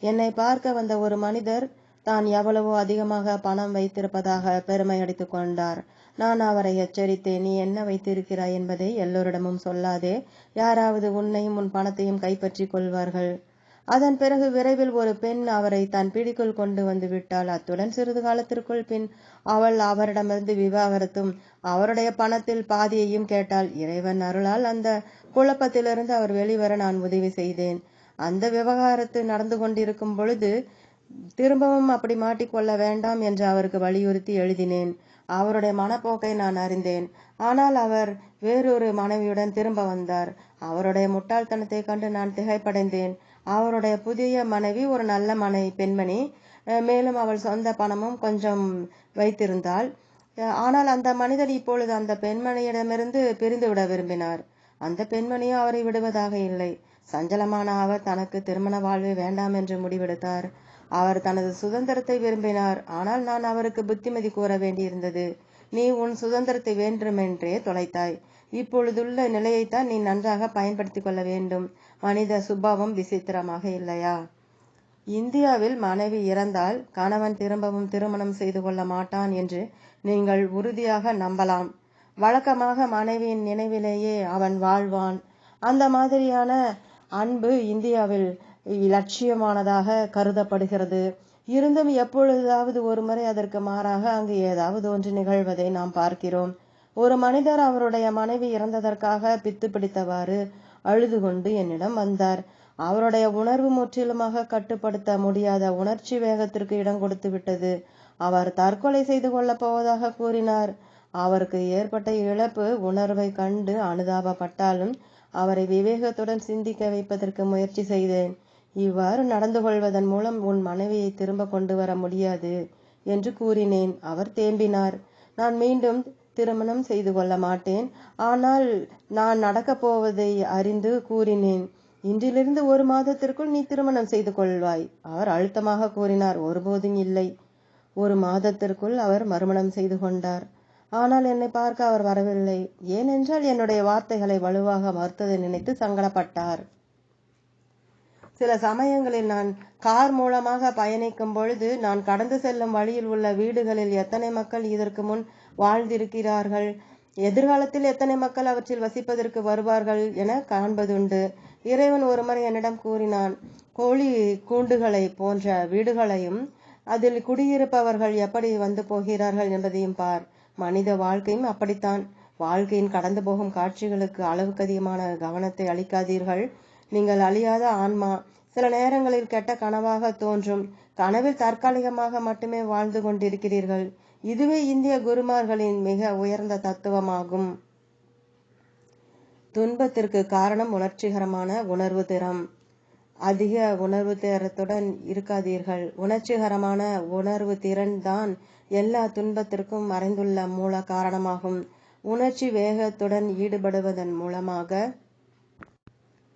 A: என்னை பார்க்க வந்த ஒரு மனிதர் தான் எவ்வளவோ அதிகமாக பணம் வைத்திருப்பதாக பெருமை அடித்துக் கொண்டார். நான் அவரை எச்சரித்தேன், நீ என்ன வைத்திருக்கிறாய் என்பதை எல்லோரிடமும் சொல்லாதே. யாராவது உன்னையும் உன் பணத்தையும் கைப்பற்றி கொள்வார்கள். அதன் பிறகு விரைவில் ஒரு பெண் அவரை தன் பிடிக்குள் கொண்டு வந்து விட்டாள். அத்துடன் சிறிது காலத்திற்குள் பின் அவள் அவரிடமிருந்து விவாகரத்தும் அவருடைய பணத்தில் பாதியையும் கேட்டாள். இறைவன் அருளால் அந்த குழப்பத்திலிருந்து அவர் வெளிவர நான் உதவி செய்தேன். அந்த விவகாரத்து நடந்து கொண்டிருக்கும் பொழுது திரும்பவும் அப்படி மாட்டிக்கொள்ள வேண்டாம் என்று அவருக்கு வலியுறுத்தி எழுதினேன். அவருடைய மனப்போக்கை நான் அறிந்தேன். ஆனால் அவர் வேறொரு மனைவியுடன் திரும்ப வந்தார். அவருடைய முட்டாள்தனத்தை கண்டு நான் திகைப்படைந்தேன். அவருடைய புதிய மனைவி ஒரு நல்ல பெண்மணி. மேலும் அவள் சொந்த பணமும் கொஞ்சம் வைத்திருந்தாள். ஆனால் அந்த மனிதர் இப்பொழுது அந்த பெண்மணியிடமிருந்து பிரிந்துவிட விரும்பினார். அந்த பெண்மணியோ அவரை விடுவதாக இல்லை. சஞ்சலமான அவர் தனக்கு திருமண வாழ்வே வேண்டாம் என்று முடிவெடுத்தார். அவர் தனது சுதந்திரத்தை விரும்பினார். ஆனால் நான் அவருக்கு புத்திமதி கூற வேண்டியிருந்தது. நீ உன் சுதந்திரத்தை வேண்டுமென்றே தொலைத்தாய். இப்பொழுதுள்ள நிலையைத்தான் நீ நன்றாக பயன்படுத்தி கொள்ள வேண்டும். மனித சுபாவம் விசித்திரமாக இல்லையா? இந்தியாவில் மனைவி இறந்தால் கணவன் திரும்பவும் திருமணம் செய்து கொள்ள மாட்டான் என்று நீங்கள் உறுதியாக நம்பலாம். வழக்கமாக மனைவியின் நினைவிலேயே அவன் வாழ்வான். அந்த மாதிரியான அன்பு இந்தியாவில் இலட்சியமானதாக கருதப்படுகிறது. இருந்தும் எப்பொழுதாவது ஒரு முறை அதற்கு மாறாக அங்கு ஏதாவது ஒன்று நிகழ்வதை நாம் பார்க்கிறோம். ஒரு மனிதர் அவருடைய மனைவி இறந்ததற்காக பித்து பிடித்தவாறு அழுது கொண்டு என்னிடம் வந்தார். அவருடைய உணர்வு முற்றிலுமாக கட்டுப்படுத்த முடியாத உணர்ச்சி வேகத்திற்கு இடம் கொடுத்து விட்டது. அவர் தற்கொலை செய்து கொள்ளப் போவதாக கூறினார். அவருக்கு ஏற்பட்ட இழப்பு உணர்வை கண்டு அனுதாபப்பட்டாலும் அவரை விவேகத்துடன் சிந்திக்க வைப்பதற்கு முயற்சி செய்தேன். இவ்வாறு நடந்து கொள்வதன் மூலம் உன் மனைவியை திரும்ப கொண்டு வர முடியாது என்று கூறினேன். அவர் தேம்பினார். நான் மீண்டும் திருமணம் செய்து கொள்ள மாட்டேன். ஆனால் நான் நடக்கப் போவதை அறிந்து கூறினேன். இன்றிலிருந்து 1 மாதத்திற்குள் நீ திருமணம் செய்து கொள்வாய். அவர் அழுத்தமாக கூறினார். ஒருபோதும் இல்லை. 1 மாதத்திற்குள் அவர் மறுமணம் செய்து கொண்டார். ஆனால் என்னை பார்க்க அவர் வரவில்லை. ஏனென்றால் என்னுடைய வார்த்தைகளை வலுவாக மறுத்ததை நினைத்து சங்கடப்பட்டார். சில சமயங்களில் நான் கார் மூலமாக பயணிக்கும் பொழுது நான் கடந்து செல்லும் வழியில் உள்ள வீடுகளில் எத்தனை மக்கள் இதற்கு முன் வாழ்ந்திருக்கிறார்கள், எதிர்காலத்தில் எத்தனை மக்கள் அவற்றில் வசிப்பதற்கு வருவார்கள் என காண்பதுண்டு. இறைவன் ஒருமுறை என்னிடம் கூறினான், கோழி கூண்டுகளை போன்ற வீடுகளையும் அதில் குடியிருப்பவர்கள் எப்படி வந்து போகிறார்கள் என்பதையும் பார். மனித வாழ்க்கையும் அப்படித்தான். வாழ்க்கையின் கடந்து போகும் காட்சிகளுக்கு அளவுக்கு அதிகமான கவனத்தை அளிக்காதீர்கள். நீங்கள் அழியாத ஆன்மா. சில நேரங்களில் கெட்ட கனவாக தோன்றும். கனவில் தற்காலிகமாக மட்டுமே வாழ்ந்து கொண்டிருக்கிறீர்கள். இதுவே இந்திய குருமார்களின் மிக உயர்ந்த தத்துவமாகும். துன்பத்திற்கு காரணம் உணர்ச்சிகரமான உணர்வு திறம். அதிக உணர்வு திறத்துடன் இருக்காதீர்கள். உணர்ச்சிகரமான உணர்வு திறன் தான் எல்லா துன்பத்திற்கும் மறைந்துள்ள மூல காரணமாகும். உணர்ச்சி வேகத்துடன் ஈடுபடுவதன் மூலமாக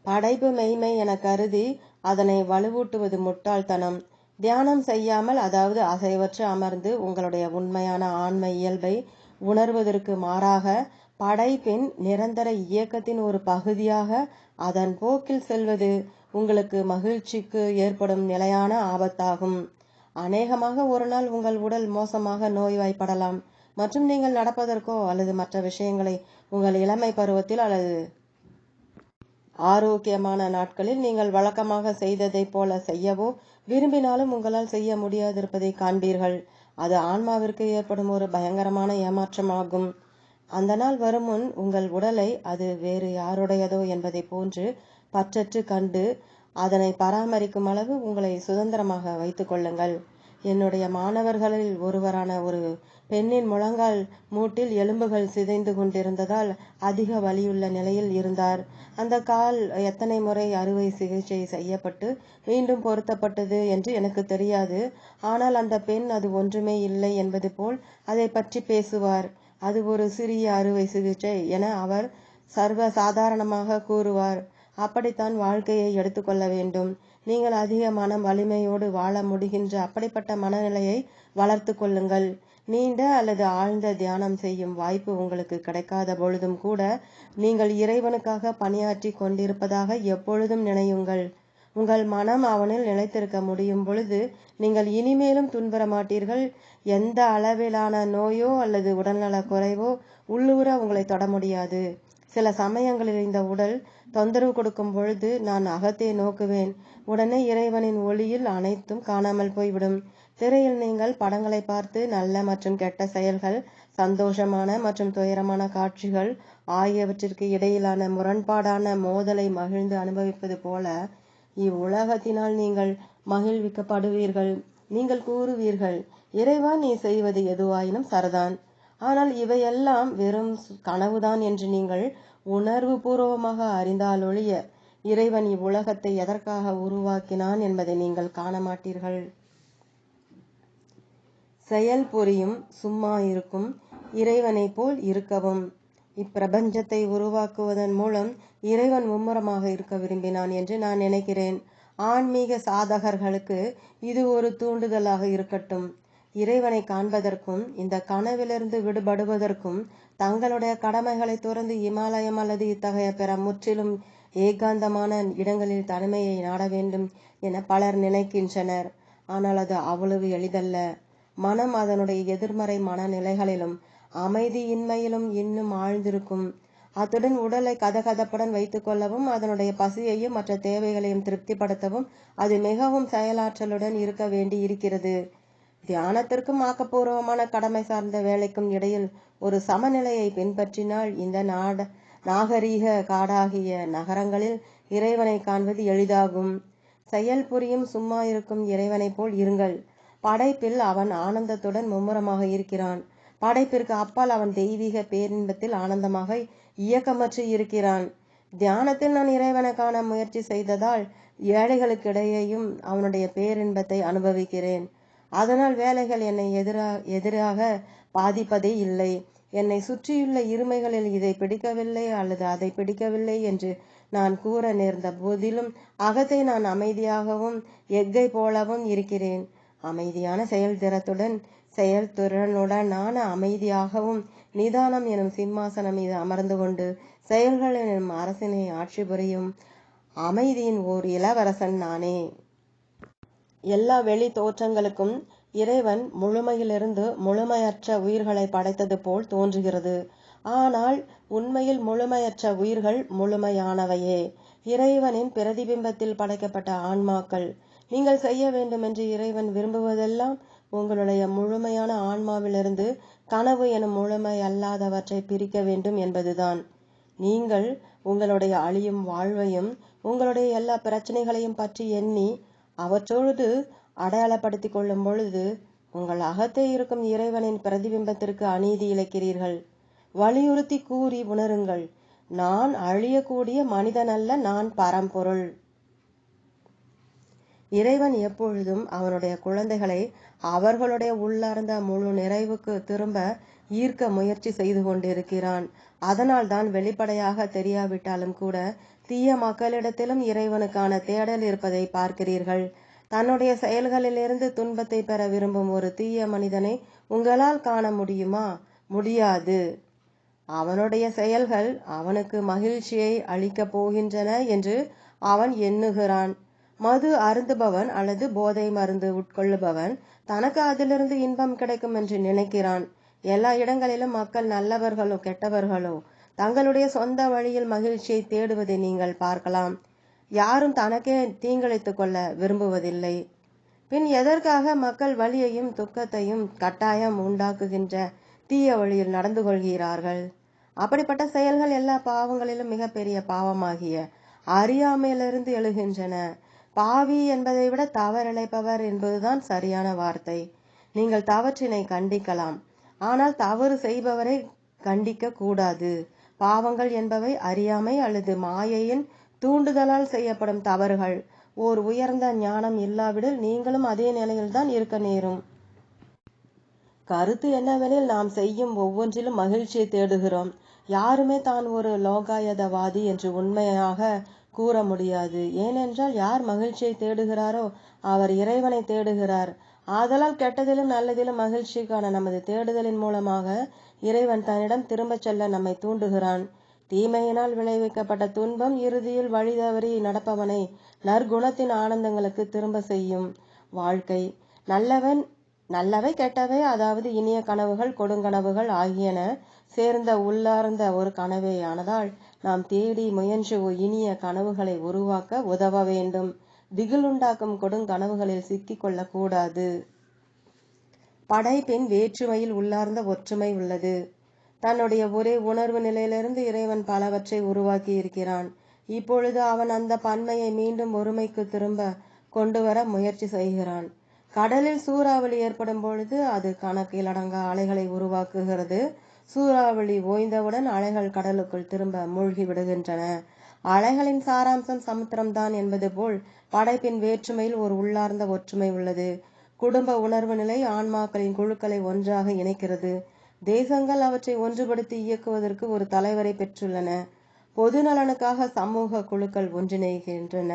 A: படைப்பு மெய்மை என கருதி அதனை வலுவூட்டுவது முட்டாள்தனம். தியானம் செய்யாமல், அதாவது அசைவற்று அமர்ந்து உங்களுடைய உண்மையான ஆன்ம இயல்பை உணர்வதற்கு மாறாக படைப்பின் நிரந்தர இயக்கத்தின் ஒரு பகுதியாக அதன் போக்கில் செல்வது உங்களுக்கு மகிழ்ச்சிக்கு ஏற்படும் நிலையான ஆபத்தாகும். அநேகமாக ஒரு நாள் உங்கள் உடல் மோசமாக நோய்வாய்ப்படலாம் மற்றும் நீங்கள் நடப்பதற்கோ அல்லது மற்ற விஷயங்களை உங்கள் இளமை பருவத்தில் அல்லது ஆரோக்கியமான நாட்களில் நீங்கள் வழக்கமாக செய்ததைப் போல செய்யவோ விரும்பினாலும் உங்களால் செய்ய முடியாதிருப்பதை காண்பீர்கள். அது ஆன்மாவிற்கு ஏற்படும் ஒரு பயங்கரமான ஏமாற்றமாகும். அந்த நாள் வரும் முன் உங்கள் உடலை அது வேறு யாருடையதோ என்பதை போன்று பற்றற்று கண்டு அதனை பராமரிக்கும் அளவு உங்களை சுதந்திரமாக வைத்துக் கொள்ளுங்கள். என்னுடைய மாணவர்களில் ஒருவரான ஒரு பெண்ணின் முழங்கால் மூட்டில் எலும்புகள் சிதைந்து கொண்டிருந்ததால் அதிக வலியுள்ள நிலையில் இருந்தார். அந்த கால் எத்தனை முறை அறுவை சிகிச்சை செய்யப்பட்டு மீண்டும் பொருத்தப்பட்டது என்று எனக்கு தெரியாது. ஆனால் அந்த பெண் அது ஒன்றுமே இல்லை என்பது போல் அதை பற்றி பேசுவார். அது ஒரு சிறிய அறுவை சிகிச்சை என அவர் சர்வ சாதாரணமாக கூறுவார். அப்படித்தான் வாழ்க்கையை எடுத்துக்கொள்ள வேண்டும். நீங்கள் அதிக மனம் வலிமையோடு வாழ முடிகின்ற அப்படிப்பட்ட மனநிலையை வளர்த்து கொள்ளுங்கள். நீண்ட அல்லது ஆழ்ந்த தியானம் செய்யும் வாய்ப்பு உங்களுக்கு கிடைக்காத பொழுதும் கூட நீங்கள் இறைவனுக்காக பணியாற்றி கொண்டிருப்பதாக எப்பொழுதும் நினையுங்கள். உங்கள் மனம் அவனில் நிலைத்திருக்க முடியும் பொழுது நீங்கள் இனிமேலும் துன்புற மாட்டீர்கள். எந்த அளவிலான நோயோ அல்லது உடல்நல குறைவோ உள்ளூர உங்களை தொட முடியாது. சில சமயங்களில் இந்த உடல் தொந்தரவு கொடுக்கும் பொழுது நான் அகத்தே நோக்குவேன். உடனே இறைவனின் ஒளியில் அனைத்தும் காணாமல் போய்விடும். திரையில் நீங்கள் படங்களை பார்த்து நல்ல மற்றும் கெட்ட செயல்கள், சந்தோஷமான மற்றும் துயரமான காட்சிகள் ஆகியவற்றிற்கு இடையிலான முரண்பாடான மோதலை மகிழ்ந்து அனுபவிப்பது போல இவ்வுலகத்தினால் நீங்கள் மகிழ்விக்கப்படுவீர்கள். நீங்கள் கூறுவீர்கள், இறைவா, நீ செய்வது எதுவாயினும் சரிதான். ஆனால் இவையெல்லாம் வெறும் கனவுதான் என்று நீங்கள் உணர்வு பூர்வமாக அறிந்தாலொழிய இறைவன் இவ்வுலகத்தை எதற்காக உருவாக்கினான் என்பதை நீங்கள் காண மாட்டீர்கள். செயல் புரியும் சும்மா இருக்கும் இறைவனை போல் இருக்கவும். இப்பிரபஞ்சத்தை உருவாக்குவதன் மூலம் இறைவன் மும்முரமாக இருக்க விரும்பினான் என்று நான் நினைக்கிறேன். ஆன்மீக சாதகர்களுக்கு இது ஒரு தூண்டுதலாக இருக்கட்டும். இறைவனை காண்பதற்கும் இந்த கனவிலிருந்து விடுபடுவதற்கும் தங்களுடைய கடமைகளை துறந்து இமாலயம் அல்லது இத்தகைய பிற முற்றிலும் ஏகாந்தமான இடங்களில் தனிமையை நாட வேண்டும் என பலர் நினைக்கின்றனர். ஆனால் அது அவ்வளவு எளிதல்ல. மனம் அதனுடைய எதிர்மறை மனநிலைகளிலும் அமைதியின்மையிலும் இன்னும் ஆழ்ந்திருக்கும். அத்துடன் உடலை கதகதப்புடன் வைத்துக் கொள்ளவும் அதனுடைய பசியையும் மற்ற தேவைகளையும் திருப்திப்படுத்தவும் அது மிகவும் செயலாற்றலுடன் இருக்க வேண்டி இருக்கிறது. தியானத்திற்கும் ஆக்கப்பூர்வமான கடமை சார்ந்த வேலைக்கும் இடையில் ஒரு சமநிலையை பின்பற்றினால் இந்த நாகரீக காடாகிய நகரங்களில் இறைவனை காண்பது எளிதாகும். செயல் புரியும் சும்மா இருக்கும் இறைவனை போல் இருங்கள். படைப்பில் அவன் ஆனந்தத்துடன் மும்முரமாக இருக்கிறான். படைப்பிற்கு அப்பால் அவன் தெய்வீக பேரின்பத்தில் ஆனந்தமாக இயக்கமற்று இருக்கிறான். தியானத்தில் நான் இறைவனை காண முயற்சி செய்ததால் ஏழைகளுக்கிடையேயும் அவனுடைய பேரின்பத்தை அனுபவிக்கிறேன். அதனால் வேலைகள் என்னை எதிராக பாதிப்பதே இல்லை. என்னை சுற்றியுள்ள இருமைகளில் இதை பிடிக்கவில்லை அல்லது அதை பிடிக்கவில்லை என்று நான் கூற நேர்ந்த போதிலும் அகத்தை நான் அமைதியாகவும் எஃகை போலவும் இருக்கிறேன். அமைதியான செயல்திறனுடனான அமைதியாகவும் நிதானம் எனும் சிம்மாசனம் மீது அமர்ந்து கொண்டு செயல்கள் எனும் அரசினை ஆட்சி புரியும் அமைதியின் ஓர் இளவரசன் நானே. எல்லா வெளி தோற்றங்களுக்கும் இறைவன் முழுமையிலிருந்து முழுமையற்ற உயிர்களை படைத்தது போல் தோன்றுகிறது. ஆனால் உண்மையில் முழுமையற்ற உயிர்கள் முழுமையானவையே. இறைவனின் பிரதிபிம்பத்தில் படைக்கப்பட்ட ஆன்மாக்கள். நீங்கள் செய்ய வேண்டுமென்று இறைவன் விரும்புவதெல்லாம் உங்களுடைய முழுமையான ஆன்மாவிலிருந்து கனவு எனும் முழுமை அல்லாதவற்றை பிரிக்க வேண்டும் என்பதுதான். நீங்கள் உங்களுடைய அழியும் வாழ்வையும் உங்களுடைய எல்லா பிரச்சனைகளையும் பற்றி எண்ணி அவற்றோடு அடையாளப்படுத்திக் கொள்ளும் பொழுது உங்கள் அகத்தே இருக்கும் இறைவனின் பிரதிபிம்பத்திற்கு அநீதி இழைக்கிறீர்கள். வலியுறுத்தி கூறி உணருங்கள், நான் அழியக்கூடிய மனிதன் அல்ல, நான் பரம்பொருள். இறைவன் எப்பொழுதும் அவனுடைய குழந்தைகளை அவர்களுடைய உள்ளார்ந்த முழு நிறைவுக்கு திரும்ப ஈர்க்க முயற்சி செய்து கொண்டிருக்கிறான். அதனால் தான் வெளிப்படையாக தெரியாவிட்டாலும் கூட தீய மக்களிடத்திலும் இறைவனுக்கான தேடல் இருப்பதை பார்க்கிறீர்கள். தன்னுடைய செயல்களிலிருந்து துன்பத்தை பெற விரும்பும் ஒரு தீய மனிதனை உங்களால் காண முடியுமா? முடியாது. அவனுடைய செயல்கள் அவனுக்கு மகிழ்ச்சியை அளிக்கப் போகின்றன என்று அவன் எண்ணுகிறான். மது அருந்துபவன் அல்லது போதை மருந்து உட்கொள்ளுபவன் தனக்கு அதிலிருந்து இன்பம் கிடைக்கும் என்று நினைக்கிறான். எல்லா இடங்களிலும் மக்கள் நல்லவர்களோ கெட்டவர்களோ தங்களுடைய சொந்த வழியில் மகிழ்ச்சியை தேடுவதை நீங்கள் பார்க்கலாம். யாரும் தனக்கே தீங்கிழைத்துக் கொள்ள விரும்புவதில்லை. பின் எதற்காக மக்கள் வலியையும் துக்கத்தையும் கட்டாயம் உண்டாக்குகின்ற தீய வழியில் நடந்து கொள்கிறார்கள்? அப்படிப்பட்ட செயல்கள் எல்லா பாவங்களிலும் மிகப்பெரிய பாவமாகிய அறியாமையிலிருந்து எழுகின்றன. பாவி என்பதை விட தவறிழைப்பவர் என்பதுதான் சரியான வார்த்தை. நீங்கள் தவற்றினை கண்டிக்கலாம், ஆனால் தவறு செய்பவரை கண்டிக்க கூடாது. பாவங்கள் என்பவை அறியாமை அல்லது மாயையின் தூண்டுதலால் செய்யப்படும் தவறுகள். ஓர் உயர்ந்த ஞானம் இல்லாவிடில் நீங்களும் அதே நிலையில்தான் இருக்க நேரும். கருத்து என்னவெனில், நாம் செய்யும் ஒவ்வொன்றிலும் மகிழ்ச்சியை தேடுகிறோம். யாருமே தான் ஒரு லோகாயதவாதி என்று உண்மையாக கூற முடியாது. ஏனென்றால் யார் மகிழ்ச்சியை தேடுகிறாரோ அவர் இறைவனை தேடுகிறார். ஆதலால் கெட்டதிலும் நல்லதிலும் மகிழ்ச்சிக்கான நமது தேடுதலின் மூலமாக இறைவன் தன்னிடம் திரும்பச் செல்ல நம்மை தூண்டுகிறான். தீமையினால் விளைவிக்கப்பட்ட துன்பம் இறுதியில் வழி தவறி நடப்பவனை நற்குணத்தின் ஆனந்தங்களுக்கு திரும்ப செய்யும். வாழ்க்கை நல்லவை கெட்டவை, அதாவது இனிய கனவுகள் கொடுங்கனவுகள் ஆகியன சேர்ந்த உள்ளார்ந்த ஒரு கனவேயானதால் நாம் தேடி முயன்று இனிய கனவுகளை உருவாக்க உதவ வேண்டும். திகிலுண்டாக்கும் கொடுங்கனவுகளில் சிக்கிக் கொள்ளக்கூடாது. படைப்பின் வேற்றுமையில் உள்ளார்ந்த ஒற்றுமை உள்ளது. தன்னுடைய ஒரே உணர்வு நிலையிலிருந்து இறைவன் பலவற்றை உருவாக்கி இருக்கிறான். இப்பொழுது அவன் அந்த பன்மையை மீண்டும் ஒருமைக்கு திரும்ப கொண்டு வர முயற்சி செய்கிறான். கடலில் சூறாவளி ஏற்படும் பொழுது அது கணக்கிலடங்கா அலைகளை உருவாக்குகிறது. சூறாவளி ஓய்ந்தவுடன் அலைகள் கடலுக்குள் திரும்ப மூழ்கி விடுகின்றன. அலைகளின் சாராம்சம் சமுத்திரம்தான் என்பது போல் படைப்பின் வேற்றுமையில் ஒரு உள்ளார்ந்த ஒற்றுமை உள்ளது. குடும்ப உணர்வு நிலை ஆன்மாக்களின் குழுக்களை ஒன்றாக இணைக்கிறது. தேசங்கள் அவற்றை ஒன்றுபடுத்தி இயக்குவதற்கு ஒரு தலைவரை பெற்றுள்ளன. பொது நலனுக்காக சமூக குழுக்கள் ஒன்றிணைகின்றன.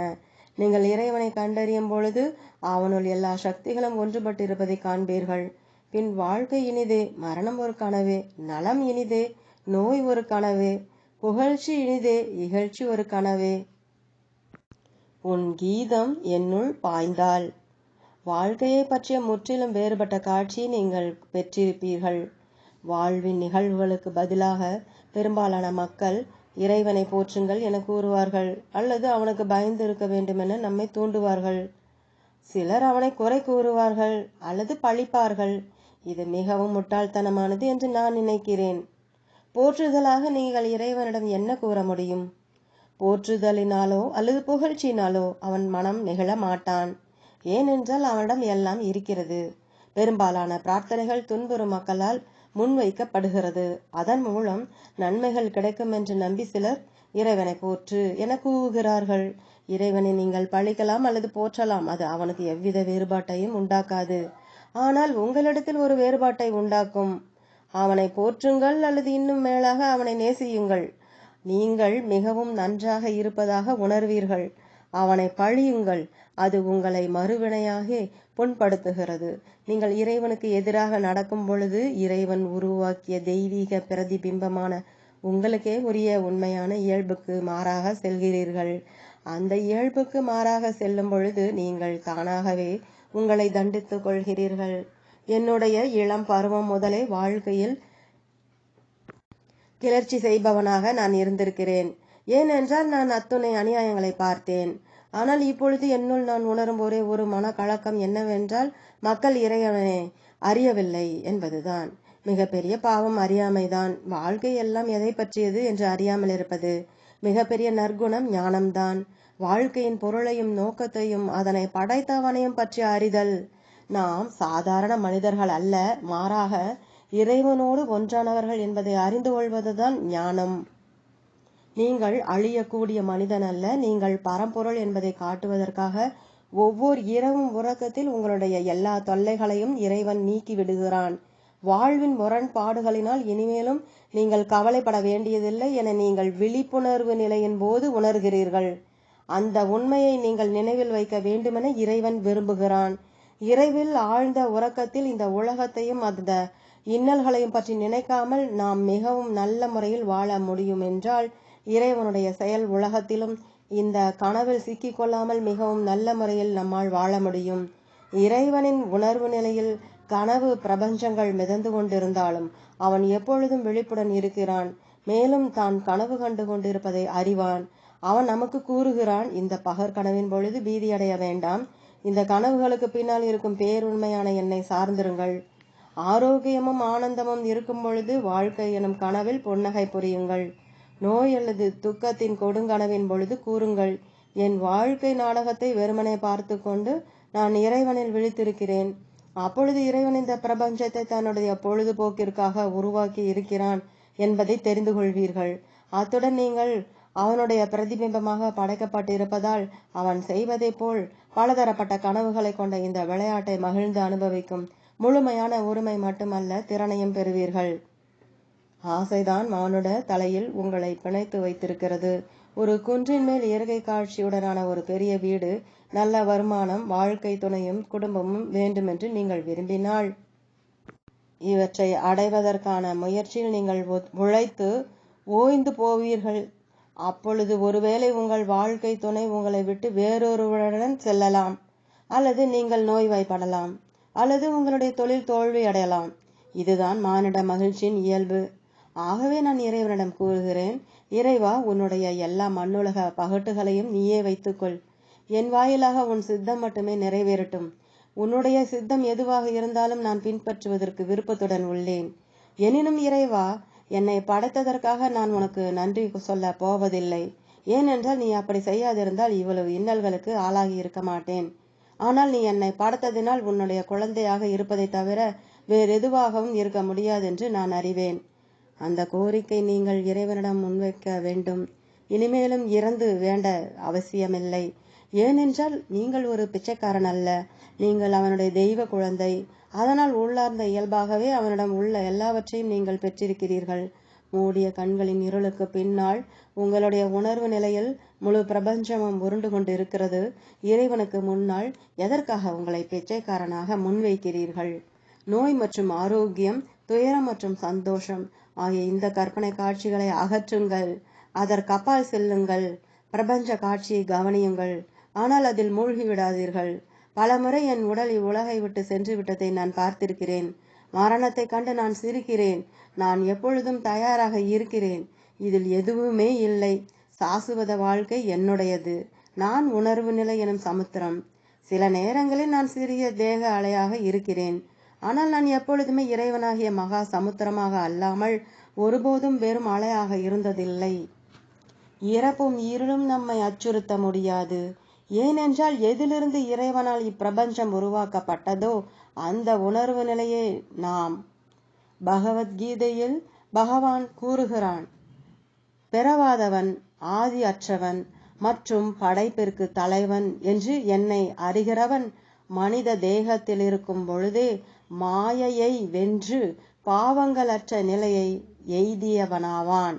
A: நீங்கள் இறைவனை கண்டறியும் பொழுது அவனுள் எல்லா சக்திகளும் ஒன்றுபட்டு இருப்பதை காண்பீர்கள். பின் வாழ்க்கை இனிதே, மரணம் ஒரு கனவே, நலம் இனிதே, நோய் ஒரு கனவே, புகழ்ச்சி இனிதே, இகழ்ச்சி ஒரு கனவே. உன் கீதம் என்னுள் பாய்ந்தால் வாழ்க்கையை பற்றிய முற்றிலும் வேறுபட்ட காட்சியை நீங்கள் பெற்றிருப்பீர்கள். வாழ்வின் நிகழ்வுகளுக்கு பதிலாக பெரும்பாலான மக்கள் இறைவனை போற்றுங்கள் என கூறுவார்கள், அல்லது அவனுக்கு பயந்து இருக்க வேண்டுமென நம்மை தூண்டுவார்கள். சிலர் அவனை குறை கூறுவார்கள் அல்லது பழிப்பார்கள். இது மிகவும் முட்டாள்தனமானது என்று நான் நினைக்கிறேன். போற்றுதலாக நீங்கள் இறைவனிடம் என்ன கூற முடியும்? போற்றுதலினாலோ அல்லது புகழ்ச்சியினாலோ அவன் மனம் நெகிழ மாட்டான். ஏனென்றால் அவனிடம் எல்லாம் இருக்கிறது. பெரும்பாலான பிரார்த்தனைகள் துன்புறும் மக்களால் முன்வைக்கப்படுகிறது. அதன் மூலம் நன்மைகள் கிடைக்கும் என்று நம்பி சிலர் இறைவனை போற்று என கூவுகிறார்கள். இறைவனை நீங்கள் பழிக்கலாம் அல்லது போற்றலாம், அது அவனுக்கு எவ்வித வேறுபாட்டையும் உண்டாக்காது. ஆனால் உங்களிடத்தில் ஒரு வேறுபாட்டை உண்டாக்கும். அவனை போற்றுங்கள் அல்லது இன்னும் மேலாக அவனை நேசியுங்கள். நீங்கள் மிகவும் நன்றாக இருப்பதாக உணர்வீர்கள். அவனை பழியுங்கள், அது உங்களை மறுவினையாக புண்படுத்துகிறது. நீங்கள் இறைவனுக்கு எதிராக நடக்கும் பொழுது இறைவன் உருவாக்கிய தெய்வீக பிரதிபிம்பமான உங்களுக்கே உரிய உண்மையான இயல்புக்கு மாறாக செல்கிறீர்கள். அந்த இயல்புக்கு மாறாக செல்லும் பொழுது நீங்கள் தானாகவே உங்களை தண்டித்துக் கொள்கிறீர்கள். என்னுடைய இளம் பருவம் முதலே வாழ்க்கையில் கிளர்ச்சி செய்பவனாக நான் இருந்திருக்கிறேன். ஏனென்றால் நான் அத்துணை அநியாயங்களை பார்த்தேன். ஆனால் இப்பொழுது என்னுள் நான் உணரும் ஒரே ஒரு மனக்கலக்கம் என்னவென்றால், மக்கள் இறைவனை அறியவில்லை என்பதுதான். மிகப்பெரிய பாவம் அறியாமைதான். வாழ்க்கை எல்லாம் எதை பற்றியது என்று அறியாமல் இருப்பது. மிகப்பெரிய நற்குணம் ஞானம்தான். வாழ்க்கையின் பொருளையும் நோக்கத்தையும் அதனை படைத்தவனையும் பற்றி அறிதல். நாம் சாதாரண மனிதர்கள் அல்ல, மாறாக இறைவனோடு ஒன்றானவர்கள் என்பதை அறிந்து கொள்வதுதான் ஞானம். நீங்கள் அழியக்கூடிய மனிதன் அல்ல, நீங்கள் பரம்பொருள் என்பதை காட்டுவதற்காக ஒவ்வொரு இரவும் உறக்கத்தில் உங்களுடைய எல்லா தொல்லைகளையும் இறைவன் நீக்கி விடுகிறான். வாழ்வின் முரண்பாடுகளினால் இனிமேலும் நீங்கள் கவலைப்பட வேண்டியதில்லை என நீங்கள் விழிப்புணர்வு நிலையின் போது உணர்கிறீர்கள். அந்த உண்மையை நீங்கள் நினைவில் வைக்க வேண்டுமென இறைவன் விரும்புகிறான். இரவில் ஆழ்ந்த உறக்கத்தில் இந்த உலகத்தையும் அந்த இன்னல்களையும் பற்றி நினைக்காமல் நாம் மிகவும் நல்ல முறையில் வாழ முடியும் என்றால், இறைவனுடைய செயல் உலகத்திலும் இந்த கனவில் சிக்கிக்கொள்ளாமல் மிகவும் நல்ல முறையில் நம்மால் வாழ முடியும். இறைவனின் உணர்வு நிலையில் கனவு பிரபஞ்சங்கள் மிதந்து கொண்டிருந்தாலும் அவன் எப்பொழுதும் விழிப்புடன் இருக்கிறான். மேலும் தான் கனவு கண்டு கொண்டிருப்பதை அறிவான். அவன் நமக்கு கூறுகிறான், இந்த பகற்கனவின் பொழுது பீதியடைய வேண்டாம், இந்த கனவுகளுக்கு பின்னால் இருக்கும் பேருண்மையான என்னை சார்ந்திருங்கள். ஆரோக்கியமும் ஆனந்தமும் இருக்கும் பொழுது வாழ்க்கை எனும் கனவில் புன்னகை புரியுங்கள். நோய் அல்லது துக்கத்தின் கொடுங்கனவின் பொழுது கூறுங்கள், என் வாழ்க்கை நாடகத்தை வெறுமனே பார்த்து கொண்டு நான் இறைவனில் விழித்திருக்கிறேன். அப்பொழுது இறைவன் இந்த பிரபஞ்சத்தை தன்னுடைய பொழுதுபோக்கிற்காக உருவாக்கி இருக்கிறான் என்பதை தெரிந்து கொள்வீர்கள். அத்துடன் நீங்கள் அவனுடைய பிரதிபிம்பமாக படைக்கப்பட்டிருப்பதால் அவன் செய்வதை போல் பலதரப்பட்ட கனவுகளை கொண்ட இந்த விளையாட்டை மகிழ்ந்து அனுபவிக்கும் முழுமையான உரிமை மட்டுமல்ல, திறனையும் பெறுவீர்கள். ஆசைதான் மானுட தலையில் உங்களை பிணைத்து வைத்திருக்கிறது. ஒரு குன்றின் மேல் இயற்கை காட்சியுடனான ஒரு பெரிய வீடு, நல்ல வருமானம், வாழ்க்கை துணையும் குடும்பமும் வேண்டுமென்று நீங்கள் விரும்பினால், இவற்றை அடைவதற்கான முயற்சியில் நீங்கள் உழைத்து ஓய்ந்து போவீர்கள். அப்பொழுது ஒருவேளை உங்கள் வாழ்க்கை துணை உங்களை விட்டு வேறொருவருடன் செல்லலாம், அல்லது நீங்கள் நோய்வாய்ப்படலாம், அல்லது உங்களுடைய தொழில் தோல்வி அடையலாம். இதுதான் மானிட மகிழ்ச்சியின் இயல்பு. ஆகவே நான் இறைவனிடம் கூறுகிறேன், இறைவா, உன்னுடைய எல்லா மண்ணுலக பகட்டுகளையும் நீயே வைத்துக்கொள். என் வாயிலாக உன் சித்தம் மட்டுமே நிறைவேறட்டும். உன்னுடைய சித்தம் எதுவாக இருந்தாலும் நான் பின்பற்றுவதற்கு விருப்பத்துடன் உள்ளேன். எனினும் இறைவா, என்னை படைத்ததற்காக நான் உனக்கு நன்றி சொல்ல போவதில்லை. ஏனென்றால் நீ அப்படி செய்யாதிருந்தால் இவ்வளவு இன்னல்களுக்கு ஆளாகி இருக்க மாட்டேன். ஆனால் நீ என்னை படைத்ததினால் உன்னுடைய குழந்தையாக இருப்பதை தவிர வேறெதுவாகவும் இருக்க முடியாதென்று நான் அறிவேன். அந்த கோரிக்கை நீங்கள் இறைவனிடம் முன்வைக்க வேண்டும். இனிமேலும் இறந்து வேண்ட அவசியமில்லை. ஏனென்றால் நீங்கள் ஒரு பிச்சைக்காரன் அல்ல, நீங்கள் அவனுடைய தெய்வ குழந்தை. அதனால் உள்ளார்ந்த இயல்பாகவே அவனிடம் உள்ள எல்லாவற்றையும் நீங்கள் பெற்றிருக்கிறீர்கள். மூடிய கண்களின் இருளுக்கு பின்னால் உங்களுடைய உணர்வு நிலையில் முழு பிரபஞ்சமும் உருண்டு கொண்டு இருக்கிறது. இறைவனுக்கு முன்னால் எதற்காக உங்களை பிச்சைக்காரனாக முன்வைக்கிறீர்கள்? நோய் மற்றும் ஆரோக்கியம், துயரம் மற்றும் சந்தோஷம் ஆகிய இந்த கற்பனை காட்சிகளை அகற்றுங்கள். அதற்கப்பால் செல்லுங்கள். பிரபஞ்ச காட்சியை கவனியுங்கள், ஆனால் அதில் மூழ்கி விடாதீர்கள். பலமுறை என் உடல் இவ்வுலகை விட்டு சென்று விட்டதை நான் பார்த்திருக்கிறேன். மரணத்தை கண்டு நான் சிரிக்கிறேன். நான் எப்பொழுதும் தயாராக இருக்கிறேன். இதில் எதுவுமே இல்லை. சாசுவத வாழ்க்கை என்னுடையது. நான் உணர்வு நிலை எனும் சமுத்திரம். சில நேரங்களில் நான் சிறிய தேக அலையாக இருக்கிறேன். ஆனால் நான் எப்பொழுதுமே இறைவனாகிய மகா சமுத்திரமாக அல்லாமல் ஒருபோதும் வெறும் அலையாக இருந்ததில்லை. இறப்பும் இருளும் நம்மை அச்சுறுத்த முடியாது. ஏனென்றால் எதிலிருந்து இறைவனால் இப்பிரபஞ்சம் உருவாக்கப்பட்டதோ அந்த உணர்வு நிலையே நாம். பகவத்கீதையில் பகவான் கூறுகிறான், பிறவாதவன், ஆதி அற்றவன் மற்றும் படைப்பிற்கு தலைவன் என்று என்னை அறிகிறவன் மனித தேகத்தில் இருக்கும் பொழுதே மாயையை வென்று பாவங்களற்ற நிலையை எய்தியவனாவான்.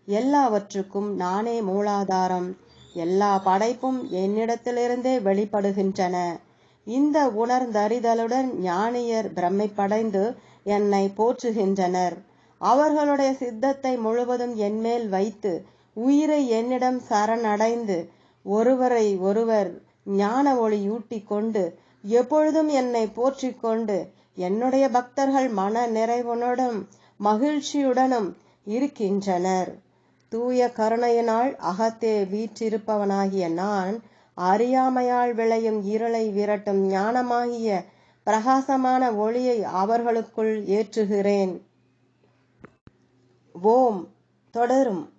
A: எல்லாவற்றுக்கும் நானே மூலாதாரம். எல்லா படைப்பும் என்னிடத்திலிருந்தே வெளிப்படுகின்றன. இந்த உணர்ந்தறிதலுடன் ஞானியர் பிரமைப்படைந்து என்னை போற்றுகின்றனர். அவர்களுடைய சித்தத்தை முழுவதும் என்மேல் வைத்து உயிரை என்னிடம் சரணடைந்து ஒருவரை ஒருவர் ஞான ஒளியூட்டி கொண்டு எப்பொழுதும் என்னை போற்றிக் கொண்டு என்னுடைய பக்தர்கள் மன நிறைவுடனும் மகிழ்ச்சியுடனும் இருக்கின்றனர். தூய கருணையினால் அகத்தே வீற்றிருப்பவனாகிய நான் அறியாமையால் விளையும் இருளை விரட்டும் ஞானமாகிய பிரகாசமான ஒளியை அவர்களுக்குள் ஏற்றுகிறேன். ஓம் தொடரும்.